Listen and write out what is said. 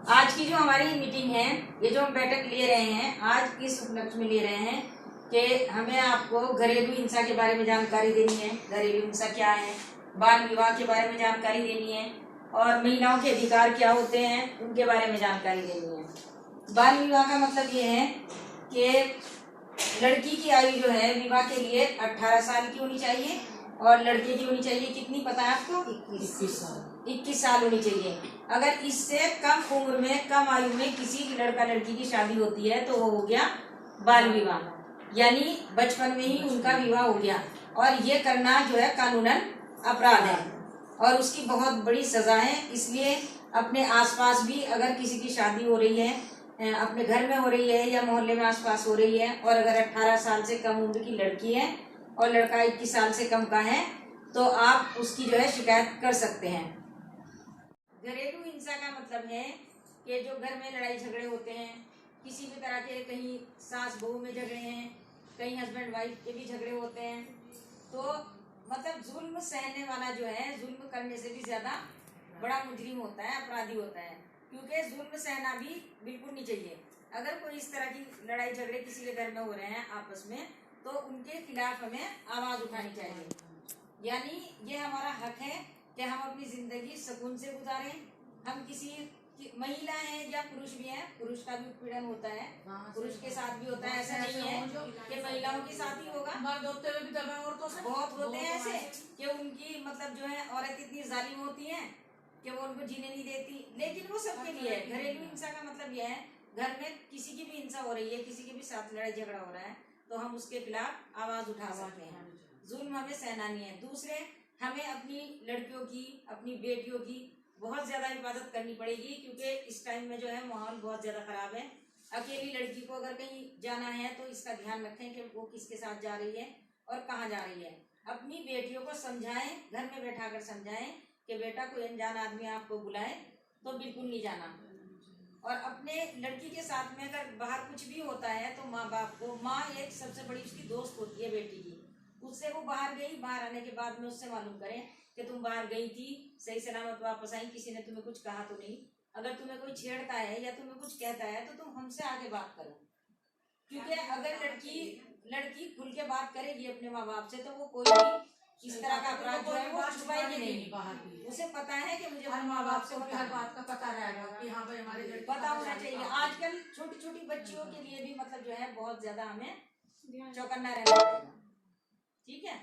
आज की जो हमारी मीटिंग है, ये जो हम बैठक ले रहे हैं, आज इस उपलक्ष्य में ले रहे हैं कि हमें आपको घरेलू हिंसा के बारे में जानकारी देनी है। घरेलू हिंसा क्या है, बाल विवाह के बारे में जानकारी देनी है और महिलाओं के अधिकार क्या होते हैं उनके बारे में जानकारी देनी है। बाल विवाह का मतलब ये है कि लड़की की आयु जो है विवाह के लिए 18 साल की होनी चाहिए और लड़के की होनी चाहिए कितनी, पता है आपको? 21 साल होनी चाहिए। अगर इससे कम उम्र में, कम आयु में किसी लड़का लड़की की शादी होती है तो वो हो गया बाल विवाह, यानी बचपन में ही उनका विवाह हो गया। और ये करना जो है कानूनन अपराध है और उसकी बहुत बड़ी सजा है। इसलिए अपने आसपास भी अगर किसी की शादी हो रही है, अपने घर में हो रही है या मोहल्ले में आसपास हो रही है, और अगर 18 साल से कम उम्र की लड़की है और लड़का 21 साल से कम का है तो आप उसकी जो है शिकायत कर सकते हैं। घरेलू हिंसा का मतलब है कि जो घर में लड़ाई झगड़े होते हैं, किसी भी तरह के, कहीं सास बहू में झगड़े हैं, कहीं हस्बैंड वाइफ के भी झगड़े होते हैं, तो मतलब जुल्म सहने वाला जो है, जुल्म करने से भी ज्यादा बड़ा मुजरिम होता है, अपराधी होता है, क्योंकि जुल्म सहना भी बिल्कुल नहीं चाहिए। अगर कोई इस तरह की लड़ाई झगड़े किसी के घर में हो रहे हैं आपस में, तो उनके खिलाफ हमें आवाज उठानी चाहिए। यानी ये हमारा हक है कि हम अपनी जिंदगी सुकून से गुजारें। हम किसी महिला है या पुरुष भी है, पुरुष का भी उत्पीड़न होता है, पुरुष के साथ भी होता है। ऐसा नहीं है कि महिलाओं के साथ ही होगा, बहुत होते हैं ऐसे कि उनकी मतलब जो है औरत इतनी जालिम होती है कि वो उनको जीने नहीं देती। लेकिन वो सबके लिए है। घरेलू हिंसा का मतलब यह है, घर में किसी की भी हिंसा हो रही है, किसी के भी साथ लड़ाई झगड़ा हो रहा है, तो हम उसके खिलाफ आवाज उठा सकते हैं। जुल्म हमें सहना नहीं है। दूसरे, हमें अपनी लड़कियों की, अपनी बेटियों की बहुत ज्यादा हिफाजत करनी पड़ेगी, क्योंकि इस टाइम में जो है माहौल बहुत ज्यादा खराब है। अकेली लड़की को अगर कहीं जाना है तो इसका ध्यान रखें कि वो किसके साथ जा रही है और कहाँ जा रही है। अपनी बेटियों को समझाएं, घर में बैठा कर समझाएं कि बेटा कोई अनजान आदमी आपको बुलाए तो बिल्कुल नहीं जाना। और अपने लड़की के साथ में अगर बाहर कुछ भी होता है तो माँ बाप को, माँ एक सबसे बड़ी उसकी दोस्त होती है बेटी की, उससे वो बाहर गई, बाहर आने के बाद में उससे मालूम करें कि तुम बाहर गई थी, सही सलामत वापस आई, किसी ने तुम्हें कुछ कहा तो नहीं। अगर तुम्हें कोई छेड़ता है या तुम्हें कुछ कहता है तो तुम हमसे आगे बात करो, क्योंकि अगर लड़की खुल के बात करेगी अपने माँ बाप से तो वो कोई भी इस तरह का अपराध जो है वो छुपाएगी नहीं। उसे पता है कि मुझे अपने माँ बाप से हर बात का पता रहेगा कि हाँ भाई हमारे लड़की पता होना चाहिए। आजकल छोटी छोटी बच्चियों के लिए भी मतलब जो है बहुत ज्यादा हमें चौकन्ना रहना पड़ेगा। ठीक है।